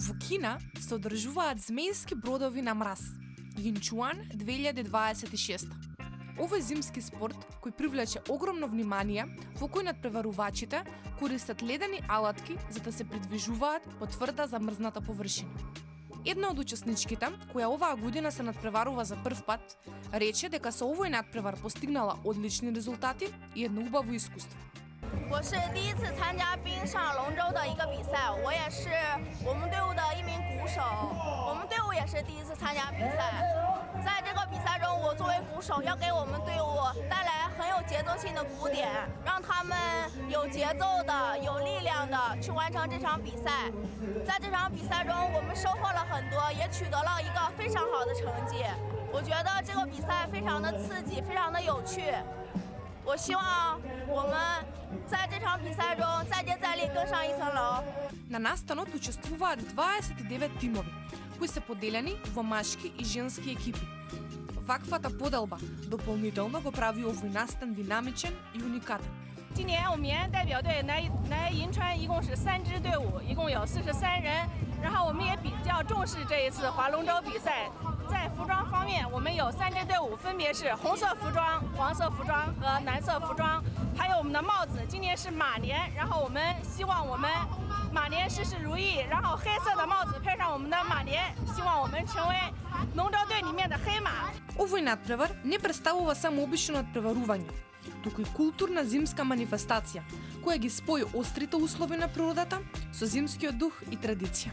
Во Кина се одржуваат змејски бродови на мраз, Јинчуан 2026. Овој зимски спорт, кој привлече огромно внимание, во кој надпреварувачите користат ледени алатки за да се придвижуваат по тврда замрзната површина. Една од учесничките, која оваа година се надпреварува за прв пат, рече дека со овој надпревар постигнала одлични резултати и едно убаво искуство. 我是第一次参加冰上龙舟的一个比赛，我也是我们队伍的一名鼓手，我们队伍也是第一次参加比赛。在这个比赛中，我作为鼓手要给我们队伍带来很有节奏性的鼓点，让他们有节奏的、有力量的去完成这场比赛。在这场比赛中，我们收获了很多，也取得了一个非常好的成绩。我觉得这个比赛非常的刺激，非常的有趣。我希望我们在这场比赛中再接再厉，更上一层楼。 На настанот учествуваат 29 тимови, кои се поделени во машки и женски екипи. Ваквата поделба дополнително го прави овој настан динамичен и уникатен. 今年我们绵阳代表队来银川一共是3支队伍，一共有43人。然后我们也比较重视这一次划龙舟比赛。在服装方面，我们有3支队伍，分别是红色服装、黄色服装和蓝色服装，还有我们的帽子。今年是马年，然后我们希望我们马年事事如意。然后黑色的帽子配上我们的马年，希望我们成为龙舟队里面的黑马。 Овој надпревар не представува само обично надпреварување, туку и културна зимска манифестација, која ги спои острите услови на природата со зимскиот дух и традиција.